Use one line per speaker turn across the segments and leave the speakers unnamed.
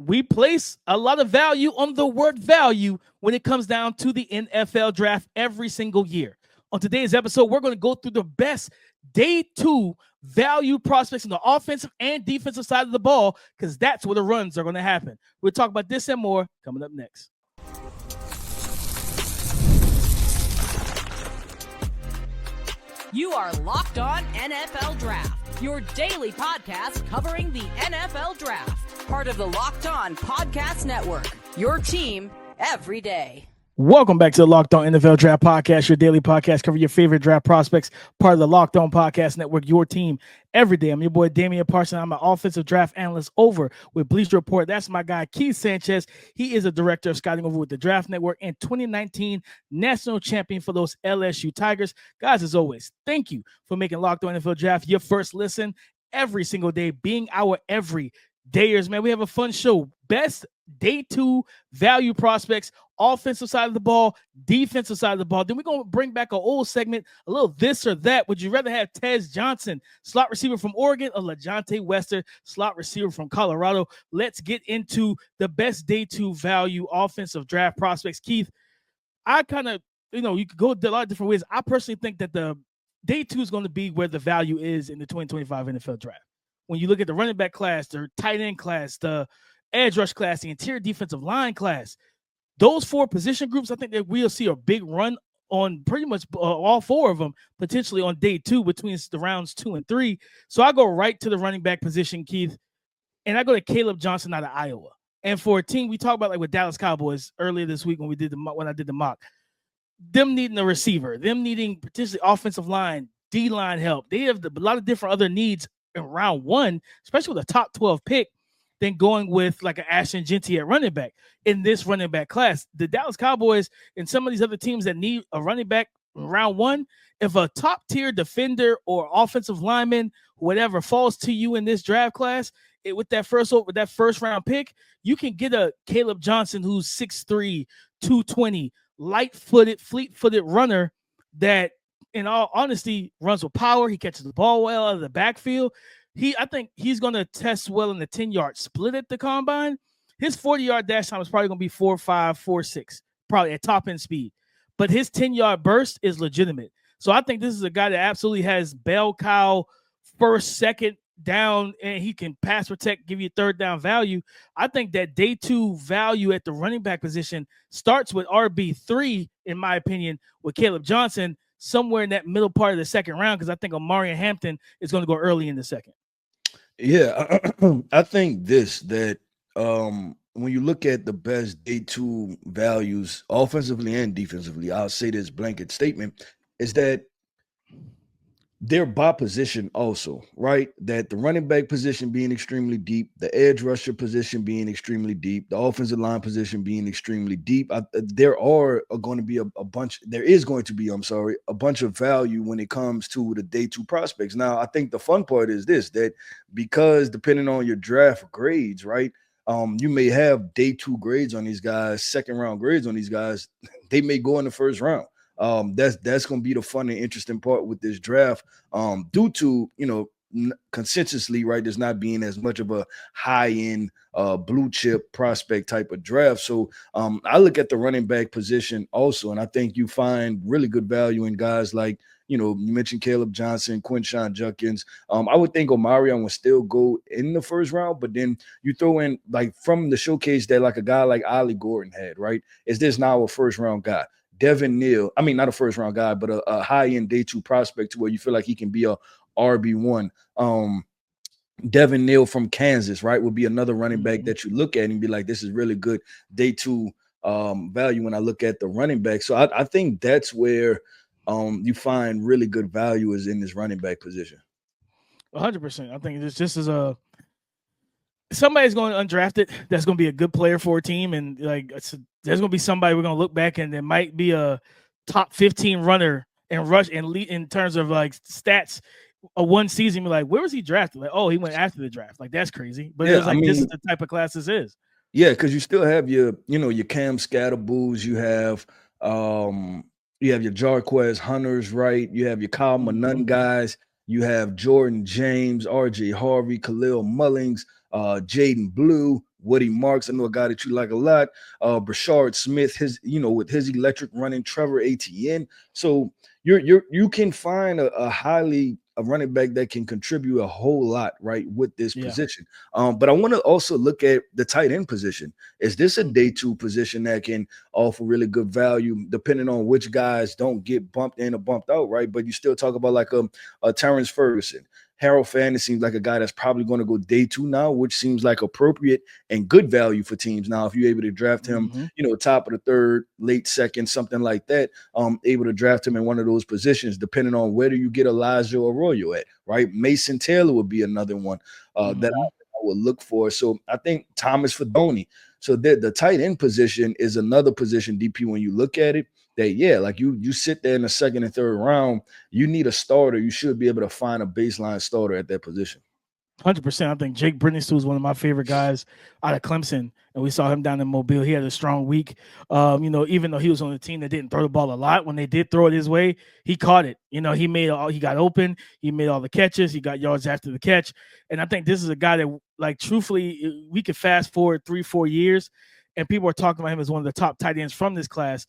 we place a lot of value on the word value when it comes down to the NFL draft every single year. On today's episode, we're going to go through the best day 2 value prospects on the offensive and defensive side of the ball, because that's where the runs are going to happen. We'll talk about this and more coming up next.
You are Locked On NFL Draft, your daily podcast covering the NFL Draft. Part of the Locked On Podcast Network, your team every day.
Welcome back to the Locked On NFL Draft Podcast, your daily podcast covering your favorite draft prospects, part of the Locked On Podcast Network, your team every day. I'm your boy, Damian Parson. I'm an offensive draft analyst over with Bleacher Report. That's my guy, Keith Sanchez. He is a director of scouting over with the Draft Network and 2019 national champion for those LSU Tigers. Guys, as always, thank you for making Locked On NFL Draft your first listen every single day, being our every dayers, man. We have a fun show. Best day 2 value prospects, offensive side of the ball, defensive side of the ball. Then we're going to bring back an old segment, a little this or that. Would you rather have Tez Johnson, slot receiver from Oregon, or Lajohntay Wester, slot receiver from Colorado? Let's get into the best day 2 value offensive draft prospects. Keith, I kind of, you could go a lot of different ways. I personally think that the day 2 is going to be where the value is in the 2025 NFL draft. When you look at the running back class, the tight end class, the edge rush class, the interior defensive line class, those 4 position groups, I think that we'll see a big run on pretty much all 4 of them, potentially on day 2 between the rounds 2 and 3. So I go right to the running back position, Keith, and I go to Caleb Johnson out of Iowa. And for a team, we talked about like with Dallas Cowboys earlier this week when I did the mock, them needing a receiver, them needing potentially offensive line, D-line help. They have a lot of different other needs in round 1, especially with a top 12 pick, than going with like an Ashton Genty at running back in this running back class. The Dallas Cowboys and some of these other teams that need a running back in round 1, if a top tier defender or offensive lineman, whatever falls to you in this draft class, with that first round pick, you can get a Caleb Johnson who's 6'3", 220, light-footed, fleet-footed runner that, in all honesty, runs with power. He catches the ball well out of the backfield. I think he's going to test well in the 10-yard split at the combine. His 40-yard dash time is probably going to be 4.5, 4.6, probably at top-end speed. But his 10-yard burst is legitimate. So I think this is a guy that absolutely has bell cow first, second down, and he can pass protect, give you third down value. I think that day 2 value at the running back position starts with RB3, in my opinion, with Caleb Johnson, somewhere in that middle part of the second round, because I think Omarion Hampton is going to go early in the second.
Yeah, I think that when you look at the best day 2 values offensively and defensively, I'll say this blanket statement is that they're by position also, right? That the running back position being extremely deep, the edge rusher position being extremely deep, the offensive line position being extremely deep. There is going to be a bunch of value when it comes to the day 2 prospects. Now, I think the fun part is this, that because depending on your draft grades, right? You may have day 2 grades on these guys, second round grades on these guys. They may go in the first round. That's going to be the fun and interesting part with this draft, due to, consensusly, right, there's not being as much of a high-end blue chip prospect type of draft. So I look at the running back position also, and I think you find really good value in guys like, you mentioned Caleb Johnson, Quinshon Judkins. I would think Omarion would still go in the first round, but then you throw in, like, from the showcase that like a guy like Ollie Gordon had, right? Is this now a first round guy? Devin Neal, I mean, not a first round guy, but a high-end day 2 prospect to where you feel like he can be a RB1. Devin Neal from Kansas, right, would be another running back that you look at and be like, this is really good day 2 value when I look at the running back. So I think that's where you find really good value is in this running back position.
100%. I think it's just as somebody's going undrafted that's going to be a good player for a team, and like there's going to be somebody we're going to look back and there might be a top 15 runner and rush and lead in terms of like stats. One season, be like, where was he drafted? Like, oh, he went after the draft. Like, that's crazy. But it was like, this is the type of class this is.
Yeah, because you still have your Cam Scatterboos, you have your Jarquez Hunters, right? You have your Kyle Manun guys. You have Jordan James, RJ Harvey, Khalil Mullings, Jaden Blue, Woody Marks, I know a guy that you like a lot. Brashard Smith, with his electric running, Trevor Etienne. So you can find a running back that can contribute a whole lot, right, with this position. But I want to also look at the tight end position. Is this a day two position that can offer really good value, depending on which guys don't get bumped in or bumped out, right? But you still talk about like a Terrence Ferguson. Harold Fannin seems like a guy that's probably going to go day two now, which seems like appropriate and good value for teams now. If you're able to draft him, top of the third, late second, something like that, able to draft him in one of those positions, depending on whether you get Elijah Arroyo at, right? Mason Taylor would be another one that I would look for. So I think Thomas Fedoni. So the tight end position is another position, DP, when you look at it, that like you sit there in the second and third round, you need a starter. You should be able to find a baseline starter at that position.
100%. I think Jake Brittenstool is one of my favorite guys out of Clemson, and we saw him down in Mobile. He had a strong week. Even though he was on the team that didn't throw the ball a lot, when they did throw it his way, he caught it. He got open, he made all the catches, he got yards after the catch. And I think this is a guy that, like, truthfully, we could fast forward 3-4 years, and people are talking about him as one of the top tight ends from this class.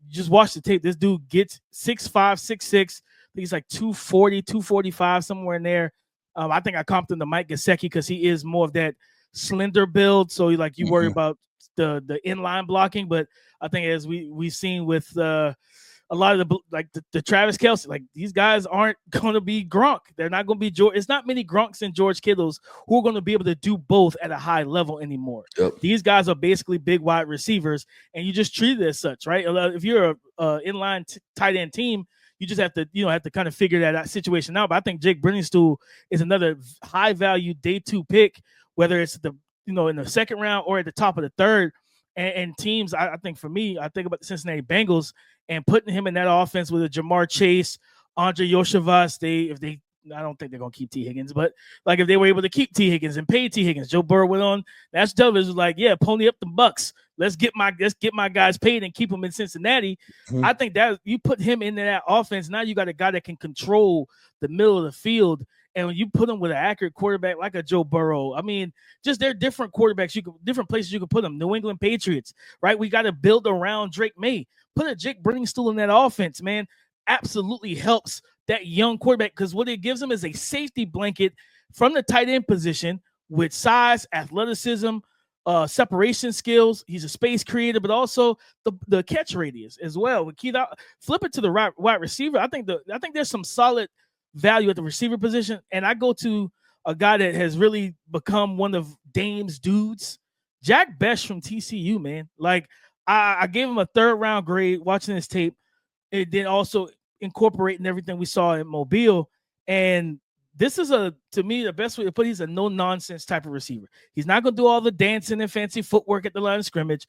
Just watch the tape. This dude gets 6'5", 6'6". I think he's like 240, 245, somewhere in there. I think I comped him to Mike Gesicki because he is more of that slender build. So you worry about the inline blocking, but I think as we've seen with a lot of the Travis Kelce, like, these guys aren't going to be Gronk. They're not going to be George. It's not many Gronks and George Kittles who are going to be able to do both at a high level anymore.
Yep.
These guys are basically big wide receivers, and you just treat it as such, right? If you're a inline tight end team, you just have to kind of figure that situation out. But I think Jake Brittenstool is another high value day two pick, whether it's in the second round or at the top of the third. And teams, I think for me, I think about the Cincinnati Bengals and putting him in that offense with a Jamar Chase, Andre Yoshevas. I don't think they're going to keep T. Higgins, but like if they were able to keep T. Higgins and pay T. Higgins, Joe Burrow went on national television was like, yeah, pony up the Bucks. Let's get my guys paid and keep them in Cincinnati. I think that you put him into that offense, now you got a guy that can control the middle of the field. And when you put him with an accurate quarterback like a Joe Burrow, I mean, just they're different quarterbacks. Different places you can put them. New England Patriots, right? We got to build around Drake May. Put a Jake Brittenstool in that offense, man. Absolutely helps that young quarterback, because what it gives him is a safety blanket from the tight end position with size, athleticism, separation skills. He's a space creator, but also the catch radius as well. With Keith, flip it to the wide receiver. I think there's some solid value at the receiver position, and I go to a guy that has really become one of Dame's dudes, Jack Bech from TCU, man. Like, I gave him a 3rd round grade watching this tape, and then also incorporating everything we saw in Mobile. And this is to me, the best way to put it, he's a no-nonsense type of receiver. He's not going to do all the dancing and fancy footwork at the line of scrimmage.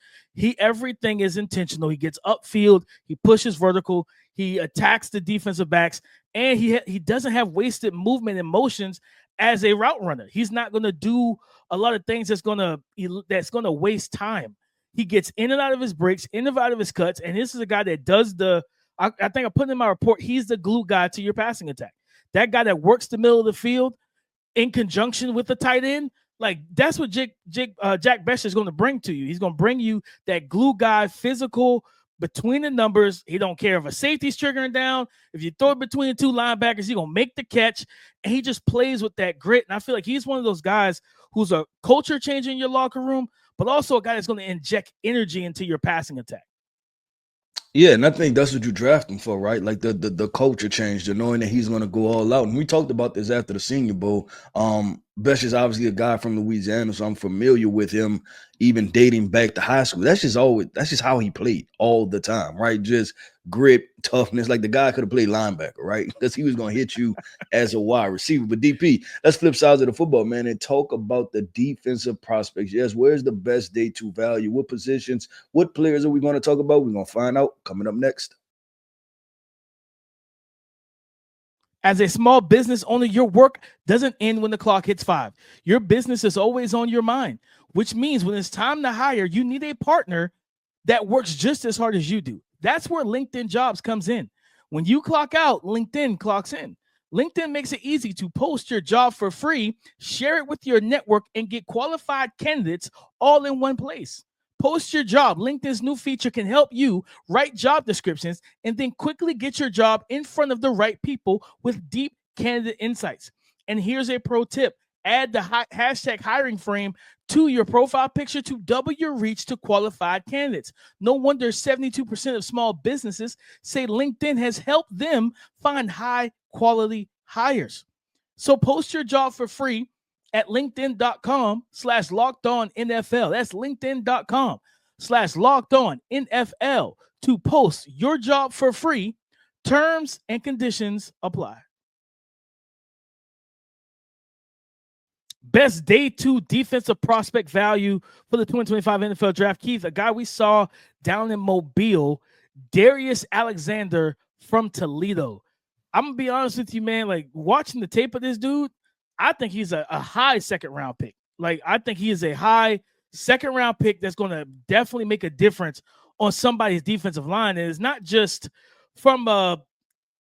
Everything is intentional. He gets upfield. He pushes vertical. He attacks the defensive backs. And he doesn't have wasted movement and motions as a route runner. He's not going to do a lot of things that's going to waste time. He gets in and out of his breaks, in and out of his cuts. And this is a guy that does I think I put in my report, he's the glue guy to your passing attack. That guy that works the middle of the field in conjunction with the tight end, like, that's what Jack Bech is going to bring to you. He's going to bring you that glue guy, physical, between the numbers. He don't care if a safety's triggering down. If you throw it between the two linebackers, he's going to make the catch, and he just plays with that grit. And I feel like he's one of those guys who's a culture changer in your locker room, but also a guy that's going to inject energy into your passing attack.
Yeah, and I think that's what you draft him for, right? Like the culture change, the knowing that he's going to go all out. And we talked about this after the Senior Bowl. Bech is obviously a guy from Louisiana, so I'm familiar with him even dating back to high school. That's just how he played all the time, right? Just grit, toughness. Like, the guy could have played linebacker, right? Because he was going to hit you as a wide receiver. But DP, let's flip sides of the football, man, and talk about the defensive prospects. Yes, where's the best day two value? What positions? What players are we going to talk about? We're going to find out coming up next.
As a small business owner, your work doesn't end when the clock hits 5. Your business is always on your mind, which means when it's time to hire, you need a partner that works just as hard as you do. That's where LinkedIn Jobs comes in. When you clock out, LinkedIn clocks in. LinkedIn makes it easy to post your job for free, share it with your network, and get qualified candidates all in one place. Post your job. LinkedIn's new feature can help you write job descriptions and then quickly get your job in front of the right people with deep candidate insights. And here's a pro tip. Add the hashtag hiring frame to your profile picture to double your reach to qualified candidates. No wonder 72% of small businesses say LinkedIn has helped them find high quality hires. So post your job for free at linkedin.com/lockedonnfl. That's linkedin.com/lockedonnfl to post your job for free. Terms and conditions apply. Best day 2 defensive prospect value for the 2025 NFL Draft. Keith, a guy we saw down in Mobile, Darius Alexander from Toledo. I'm going to be honest with you, man. Like, watching the tape of this dude, I think he's a high second-round pick. Like, I think he is a high second-round pick that's going to definitely make a difference on somebody's defensive line. And it's not just from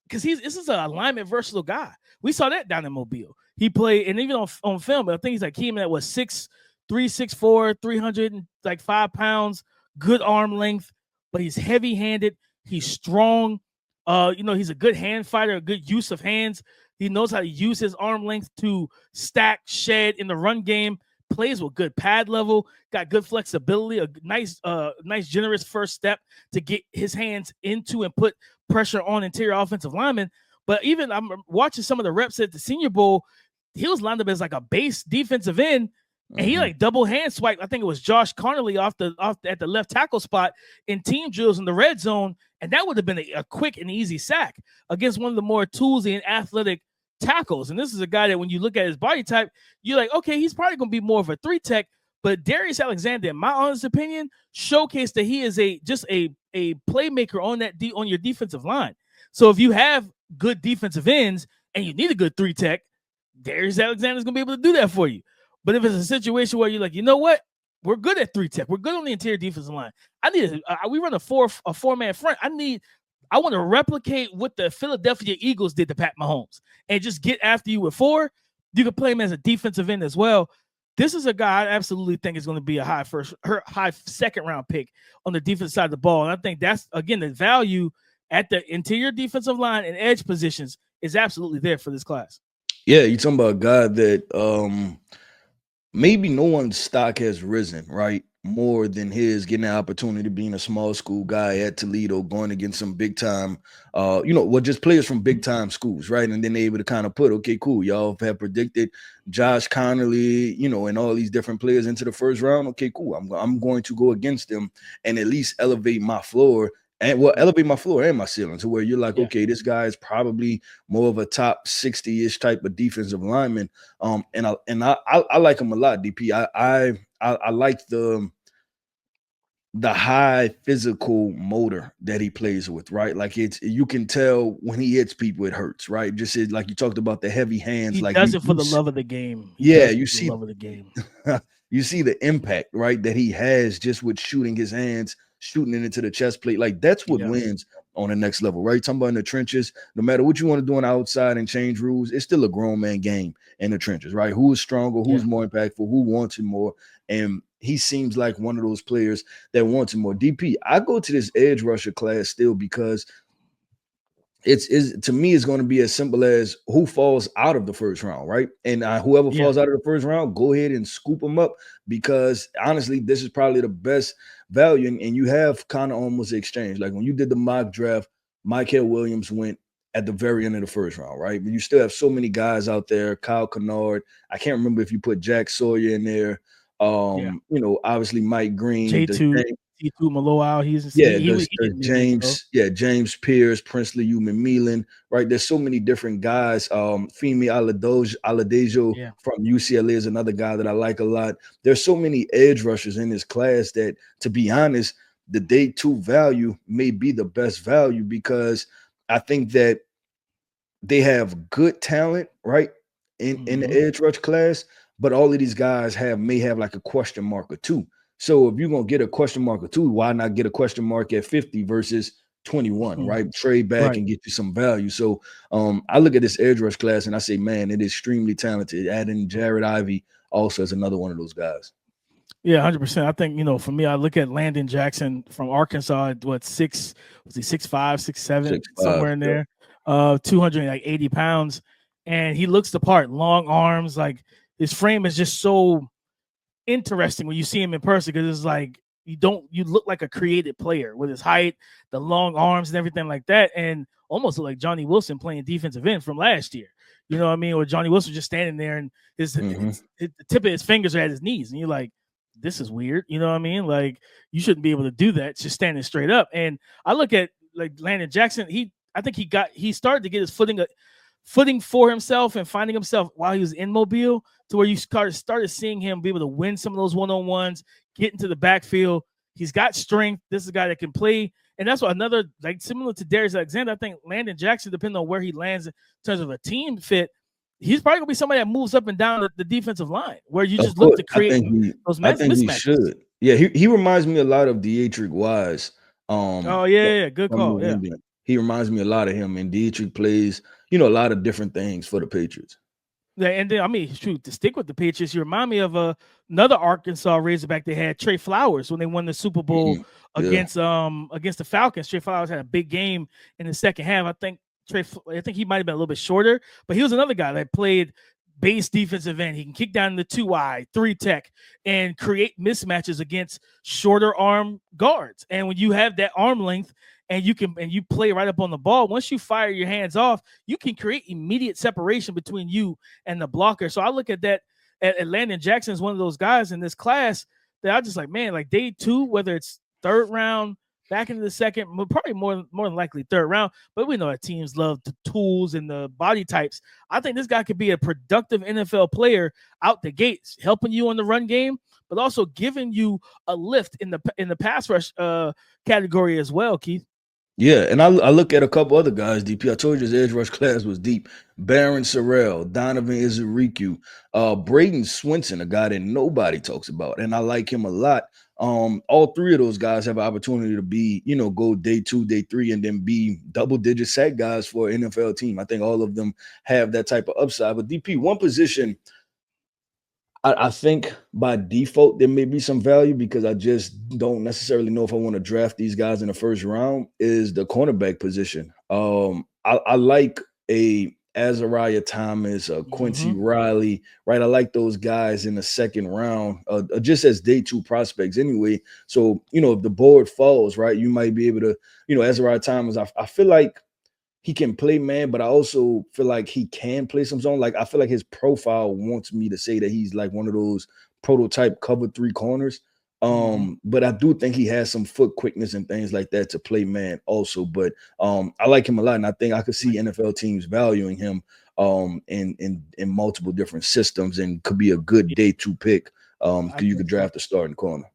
because this is an alignment versatile guy. We saw that down in Mobile. He played, and even on film, I think he's like came in at 6'3", 6'4", 305 pounds, good arm length, but he's heavy-handed. He's strong. He's a good hand fighter, a good use of hands. He knows how to use his arm length to stack, shed in the run game. Plays with good pad level, got good flexibility, a nice generous first step to get his hands into and put pressure on interior offensive linemen. But even I'm watching some of the reps at the Senior Bowl, he was lined up as like a base defensive end, and he like double hand swiped. I think it was Josh Connolly off at the left tackle spot in team drills in the red zone, and that would have been a quick and easy sack against one of the more toolsy and athletic tackles. And this is a guy that when you look at his body type, you're like, okay, he's probably going to be more of a 3-tech. But Darius Alexander, in my honest opinion, showcased that he is just a playmaker on your defensive line. So if you have good defensive ends and you need a good 3-tech, Darius Alexander is going to be able to do that for you. But if it's a situation where you're like, you know what, we're good at 3-tech, we're good on the interior defensive line. We run a four-man front. I want to replicate what the Philadelphia Eagles did to Pat Mahomes and just get after you with 4. You can play him as a defensive end as well. This is a guy I absolutely think is going to be a high second-round pick on the defensive side of the ball. And I think that's, again, the value at the interior defensive line and edge positions is absolutely there for this class.
Yeah, you're talking about a guy that maybe no one's stock has risen, right? More than his, getting the opportunity being a small school guy at Toledo, going against some big time, just players from big time schools, right? And then they're able to kind of put, okay, cool, y'all have predicted Josh Connolly, and all these different players into the first round. Okay, cool. I'm going to go against them and at least elevate my floor. Elevate my floor and my ceiling to where you're like, okay, this guy is probably more of a top 60-ish type of defensive lineman. And I like him a lot, DP. I like the high physical motor that he plays with, right? Like you can tell when he hits people, it hurts, right? Just like you talked about the heavy hands.
He does it for the love of the game.
You see
the love of the game.
You see the impact, right, that he has just with shooting his hands, shooting it into the chest plate. Like that's what wins on the next level, right? Talking about in the trenches, no matter what you want to do on the outside and change rules, it's still a grown man game in the trenches, right? Who is stronger, who's more impactful, who wants it more. And he seems like one of those players that wants it more. DP, I go to this edge rusher class still because it's to me, it's going to be as simple as who falls out of the first round, right? And whoever falls out of the first round, go ahead and scoop them up because honestly, this is probably the best value. And you have kind of almost exchange. Like when you did the mock draft, Michael Williams went at the very end of the first round, right? But you still have so many guys out there. Kyle Kennard. I can't remember if you put Jack Sawyer in there. Obviously Mike Green,
Day-2 Mallow.
James Pierce, Princely Uman-Milan, right? There's so many different guys. Femi Aladejo from UCLA is another guy that I like a lot. There's so many edge rushers in this class that, to be honest, the day 2 value may be the best value because I think that they have good talent, right? In the edge rush class, but all of these guys may have like a question mark or 2. So if you're going to get a question mark or 2, why not get a question mark at 50 versus 21, right? Trade back
Right.
and get you some value. So I look at this edge rush class and I say, man, it is extremely talented. Adding Jared Ivey also as another one of those guys.
Yeah, 100%. I think, for me, I look at Landon Jackson from Arkansas, what, was he 6'5", 6'7",
6'5",
somewhere in there, 280 pounds. And he looks the part, long arms. Like, his frame is just so interesting when you see him in person, because it's like you look like a created player with his height, the long arms and everything like that, and almost look like Johnny Wilson playing defensive end from last year. You know what I mean? Or Johnny Wilson just standing there and the tip of his fingers are at his knees, and you're like, this is weird. You know what I mean? Like, you shouldn't be able to do that just standing straight up. And I look at like Landon Jackson. I think he started to get his footing for himself and finding himself while he was in Mobile, to where you started seeing him be able to win some of those one-on-ones, get into the backfield. He's got strength. This is a guy that can play. And that's what another, like, similar to Darius Alexander, I think Landon Jackson, depending on where he lands in terms of a team fit, he's probably going to be somebody that moves up and down the defensive line, where you just look to create those mismatches.
I think he should. Yeah, he reminds me a lot of Dietrich Wise.
Good call. Yeah.
He reminds me a lot of him, and Dietrich plays, a lot of different things for the Patriots.
Yeah, and then, to stick with the Patriots, you remind me of another Arkansas Razorback they had, Trey Flowers, when they won the Super Bowl against the Falcons. Trey Flowers had a big game in the second half. I think he might have been a little bit shorter, but he was another guy that played base defensive end. He can kick down the 2-eye, 3-tech, and create mismatches against shorter arm guards. And when you have that arm length and you play right up on the ball, once you fire your hands off, you can create immediate separation between you and the blocker. So I look at that at Landon Jackson as one of those guys in this class that I just like, man, like day 2, whether it's third round, back into the second, probably more than likely third round. But we know that teams love the tools and the body types. I think this guy could be a productive NFL player out the gates, helping you in the run game, but also giving you a lift in the pass rush category as well, Keith.
Yeah, and I look at a couple other guys, DP. I told you his edge rush class was deep. Baron Sorrell, Donovan Izuriku, Braden Swinson, a guy that nobody talks about, and I like him a lot. All three of those guys have an opportunity to be, go day 2, day 3, and then be double-digit sack guys for an NFL team. I think all of them have that type of upside. But DP, one position, I think by default there may be some value, because I just don't necessarily know if I want to draft these guys in the first round, is the cornerback position. I like a Azariah Thomas, Quincy Riley, right? I like those guys in the second round, just as day 2 prospects anyway. So, if the board falls, right, you might be able to, Azariah Thomas, I feel like he can play man, but I also feel like he can play some zone. Like, I feel like his profile wants me to say that he's like one of those prototype cover 3 corners. But I do think he has some foot quickness and things like that to play man also. But I like him a lot, and I think I could see NFL teams valuing him in multiple different systems, and could be a good day 2 pick. You could draft a starting corner.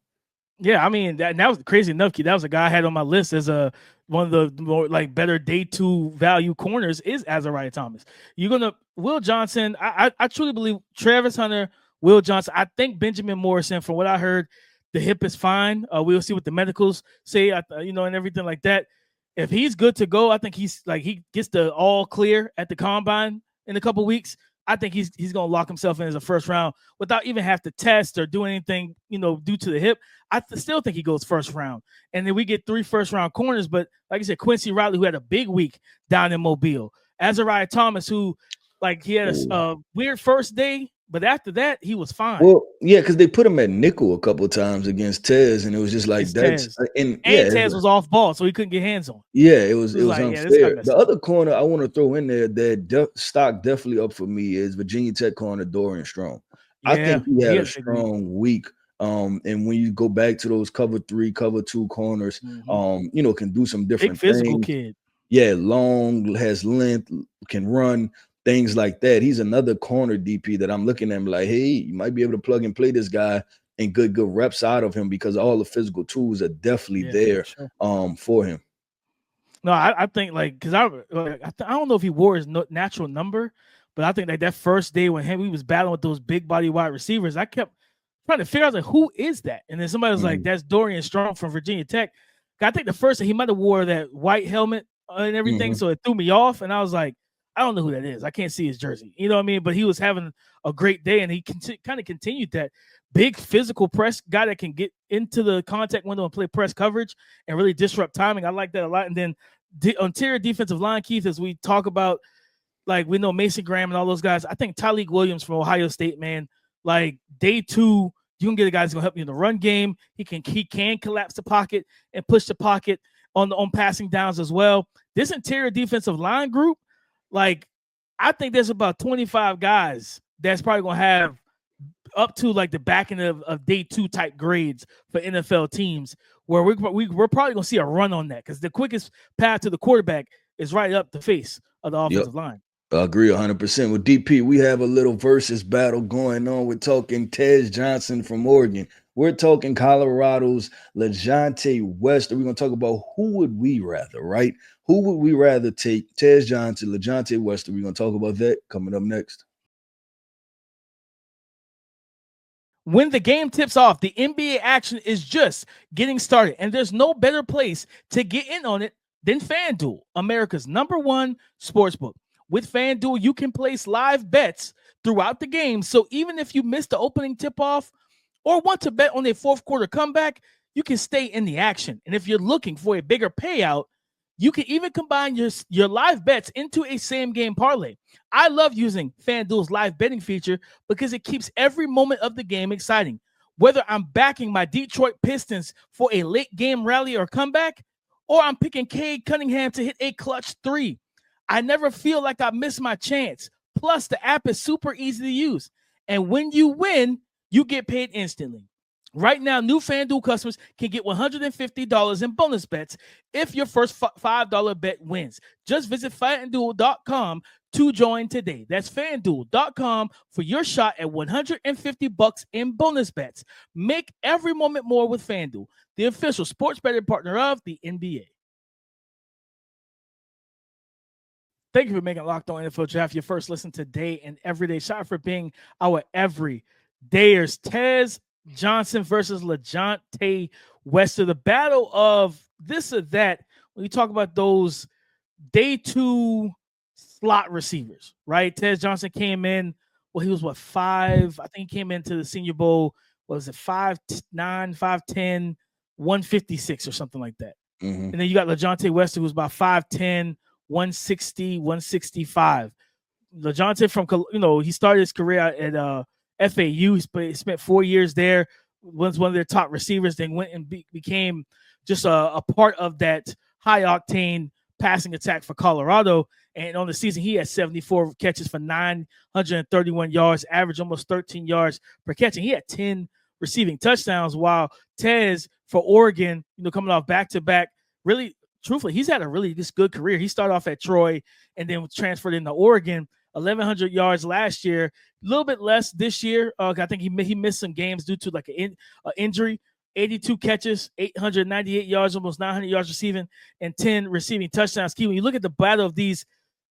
Yeah, I mean, that was crazy enough, Keith. That was a guy I had on my list as one of the more like better day 2 value corners is Azariah Thomas. Will Johnson. I truly believe Travis Hunter, Will Johnson. I think Benjamin Morrison, from what I heard, the hip is fine. We'll see what the medicals say, and everything like that. If he's good to go, I think he gets the all clear at the combine in a couple weeks. I think he's going to lock himself in as a first round without even have to test or do anything, due to the hip. I still think he goes first round. And then we get 3 first-round corners. But like I said, Quincy Riley, who had a big week down in Mobile. Azariah Thomas, who, he had a weird first day, but after that, he was fine.
Well, yeah, because they put him at nickel a couple of times against Tez, and it was just like
Tez was off ball, so he couldn't get hands on.
Yeah, it was unfair. The other corner I want to throw in there that stock definitely up for me is Virginia Tech corner Dorian Strong. Yeah, I think he had a strong week. And when you go back to those cover 3, cover 2 corners, can do some different
big physical
things.
Kid.
Yeah, long, has length, can run, things like that. He's another corner DP that I'm looking at him like, hey, you might be able to plug and play this guy and good reps out of him, because all the physical tools are definitely there for him.
No, I think because I don't know if he wore his natural number, but I think that first day when he was battling with those big body wide receivers, I kept trying to figure out who is that, and then somebody was like, that's Dorian Strong from Virginia Tech, I think the first he might have wore that white helmet and everything, so it threw me off, and I was like, I don't know who that is. I can't see his jersey. You know what I mean? But he was having a great day, and he kind of continued that big physical press guy that can get into the contact window and play press coverage and really disrupt timing. I like that a lot. And then the interior defensive line, Keith, as we talk about, like we know Mason Graham and all those guys. I think Tyleik Williams from Ohio State, man, like day 2, you can get a guy that's gonna help you in the run game. He can collapse the pocket and push the pocket on passing downs as well. This interior defensive line group, like I think there's about 25 guys that's probably gonna have up to like the back end of day 2 type grades for NFL teams, where we're probably gonna see a run on that because the quickest path to the quarterback is right up the face of the offensive line.
I agree 100% with DP. We have a little versus battle going on. We're talking Tez Johnson from Oregon. We're talking Colorado's Lajohntay Wester. We're going to talk about who would we rather, right? Who would we rather take? Tez Johnson, Lajohntay Wester. We're going to talk about that coming up next.
When the game tips off, the NBA action is just getting started, and there's no better place to get in on it than FanDuel, America's #1 sportsbook. With FanDuel, you can place live bets throughout the game. So even if you missed the opening tip-off or want to bet on a fourth quarter comeback, you can stay in the action. And if you're looking for a bigger payout, you can even combine your live bets into a same-game parlay. I love using FanDuel's live betting feature because it keeps every moment of the game exciting. Whether I'm backing my Detroit Pistons for a late-game rally or comeback, or I'm picking Cade Cunningham to hit a clutch 3, I never feel like I missed my chance. Plus, the app is super easy to use. And when you win, you get paid instantly. Right now, new FanDuel customers can get $150 in bonus bets if your first $5 bet wins. Just visit FanDuel.com to join today. That's FanDuel.com for your shot at $150 in bonus bets. Make every moment more with FanDuel, the official sports betting partner of the NBA. Thank you for making Locked On NFL Draft your first listen today and every day. Shout out for being our everydayers. Tez Johnson versus Lajohntay Wester. The battle of this or that. When you talk about those day 2 slot receivers, right? Tez Johnson came in. Well, he was 5? I think he came into the Senior Bowl. What was it? 5'9", 5'10", 156 or something like that. And then you got Lajohntay Wester, who's about 5'10". 160, 165. Lajohntay from, he started his career at FAU. He spent 4 years there, was one of their top receivers, then went and became just a part of that high-octane passing attack for Colorado. And on the season, he had 74 catches for 931 yards, average almost 13 yards per catch. And he had 10 receiving touchdowns, while Tez for Oregon, coming off back-to-back, really – truthfully, he's had a really good career. He started off at Troy and then transferred into Oregon. 1,100 yards last year, a little bit less this year. I think he missed some games due to like an injury. 82 catches, 898 yards, almost 900 yards receiving, and 10 receiving touchdowns. When you look at the battle of these,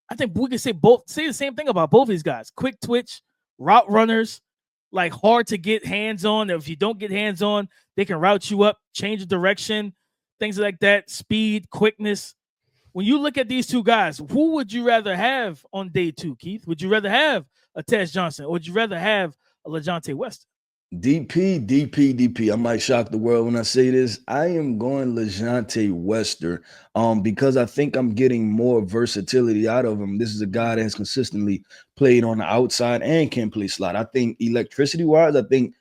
I think we can say the same thing about both of these guys. Quick twitch, route runners, like hard to get hands on. If you don't get hands on, they can route you up, change the direction. Things like that, speed, quickness. When you look at these two guys, who would you rather have on day 2, Keith? Would you rather have a Tez Johnson, or would you rather have a Lajohntay Wester?
DP. I might shock the world when I say this. I am going Lajohntay Wester because I think I'm getting more versatility out of him. This is a guy that has consistently played on the outside and can play slot. I think electricity-wise, I think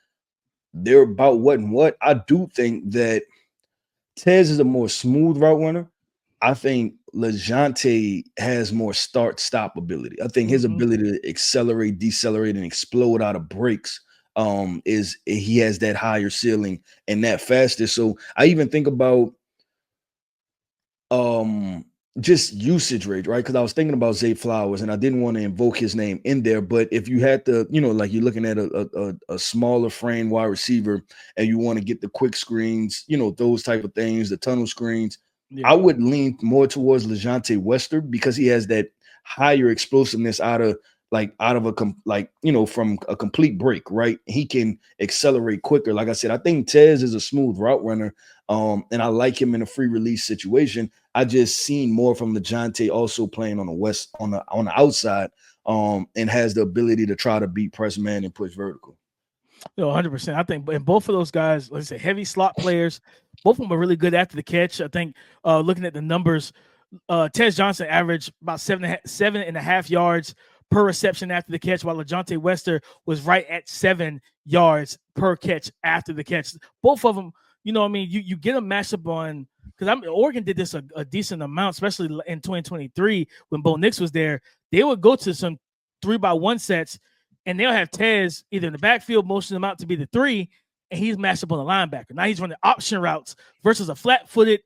they're about what and what. I do think that Tez is a more smooth route runner. I think Lajohntay has more start-stop ability. I think his ability to accelerate, decelerate, and explode out of breaks he has that higher ceiling and that faster. So I even think about just usage rate, right? Because I was thinking about Zay Flowers and I didn't want to invoke his name in there. But if you had to, like you're looking at a smaller frame wide receiver and you want to get the quick screens, those type of things, the tunnel screens, I would lean more towards Lajohntay Wester because he has that higher explosiveness out of like out of from a complete break, right? He can accelerate quicker. Like I said, I think Tez is a smooth route runner. And I like him in a free release situation. I just seen more from Lajohntay also playing on the outside, and has the ability to try to beat press man and push vertical.
100%. I think, and both of those guys, let's say heavy slot players, both of them are really good after the catch. I think looking at the numbers, Tez Johnson averaged about 7.5 yards per reception after the catch, while Lajohntay Wester was right at 7 yards per catch after the catch. Both of them, you get a matchup on, because Oregon did this a decent amount, especially in 2023 when Bo Nix was there. They would go to some 3x1 sets, and they'll have Tez either in the backfield, motion them out to be the 3, and he's matched up on the linebacker. Now he's running option routes versus a flat-footed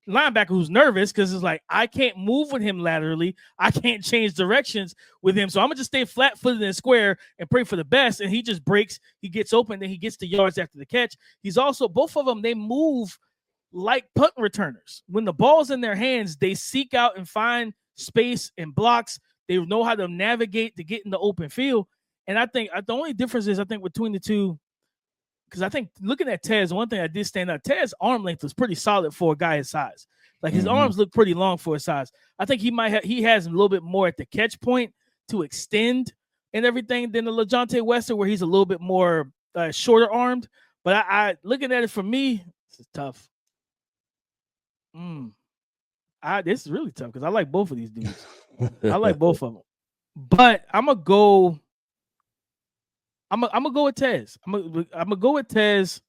linebacker who's nervous because it's like, I can't move with him laterally. I can't change directions with him. So I'm going to just stay flat-footed and square and pray for the best. And he just breaks. He gets open. Then he gets the yards after the catch. He's also, both of them, they move like punt returners. When the ball's in their hands, they seek out and find space and blocks. They know how to navigate to get in the open field. And I think the only difference is, I think, between the two, because I think looking at Tez, one thing I did stand out, Tez's arm length was pretty solid for a guy his size. Like his arms look pretty long for his size. I think he has a little bit more at the catch point to extend and everything than the Lajohntay Wester, where he's a little bit more shorter armed. But I looking at it, for me, this is tough. This is really tough because I like both of these dudes. I like both of them. But I'm gonna go with Tez. I'm gonna go with Tez.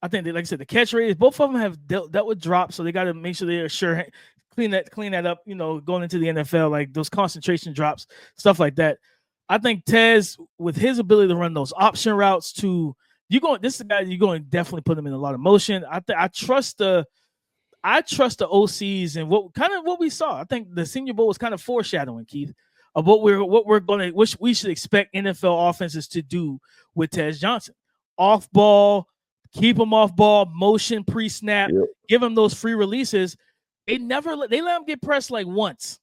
I think that, like I said, the catch rate, both of them have dealt with drops, so they got to make sure they're sure clean that up. Going into the NFL, like those concentration drops, stuff like that. I think Tez, with his ability to run those option routes, this is the guy you're going to definitely put him in a lot of motion. I trust the OCs and what we saw. I think the Senior Bowl was kind of foreshadowing, Keith, of what we should expect NFL offenses to do with Tez Johnson. Off ball, keep him off ball, motion pre-snap, give him those free releases. They let him get pressed like once,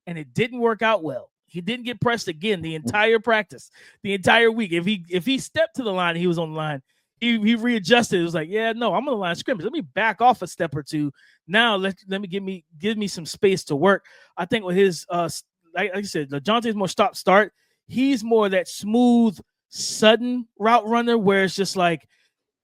and it didn't work out well. He didn't get pressed again the entire practice, the entire week. If he stepped to the line, he was on the line. He readjusted. It was like, yeah, no, I'm on the line of scrimmage. Let me back off a step or two. Now let me give me some space to work. I think with his like I said, Lajohntay's more stop-start. He's more that smooth, sudden route runner where it's just like,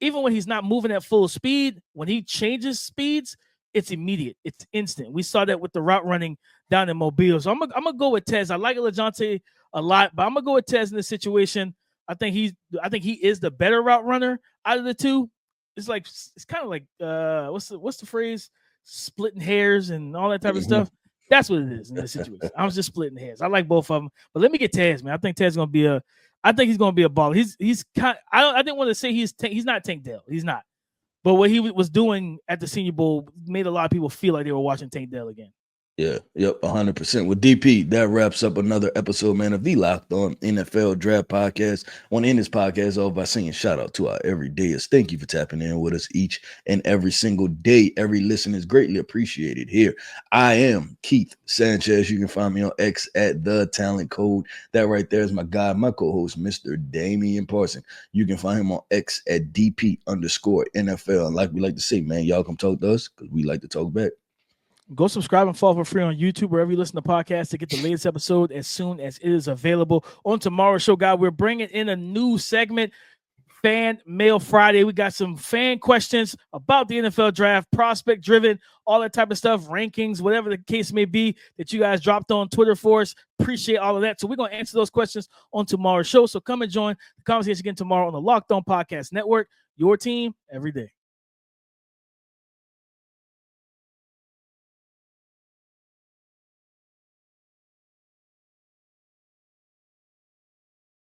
even when he's not moving at full speed, when he changes speeds, it's immediate. It's instant. We saw that with the route running down in Mobile. So I'm gonna go with Tez. I like Lajohntay a lot, but I'm gonna go with Tez in this situation. I think he is the better route runner out of the two. It's kind of like what's the phrase? Splitting hairs and all that type of stuff. That's what it is in this situation. I was just splitting hairs. I like both of them, but let me get Tez, man. I think Tez gonna be a baller. He's kind. I didn't want to say he's not Tank Dell. He's not. But what he was doing at the Senior Bowl made a lot of people feel like they were watching Tank Dell again.
Yeah, yep, 100%. With DP, that wraps up another episode, man, of the Locked On NFL Draft Podcast. I want to end this podcast off by saying shout out to our everydayers. Thank you for tapping in with us each and every single day. Every listen is greatly appreciated here. I am Keith Sanchez. You can find me on X at The Talent Code. That right there is my guy, my co-host, Mr. Damian Parson. You can find him on X at DP_NFL. And like we like to say, man, y'all come talk to us because we like to talk back.
Go subscribe and follow for free on YouTube, wherever you listen to podcasts, to get the latest episode as soon as it is available. On tomorrow's show, guys, we're bringing in a new segment, Fan Mail Friday. We got some fan questions about the NFL draft, prospect driven, all that type of stuff, rankings, whatever the case may be that you guys dropped on Twitter for us. Appreciate all of that. So we're going to answer those questions on tomorrow's show. So come and join the conversation again tomorrow on the Locked On Podcast Network, your team every day.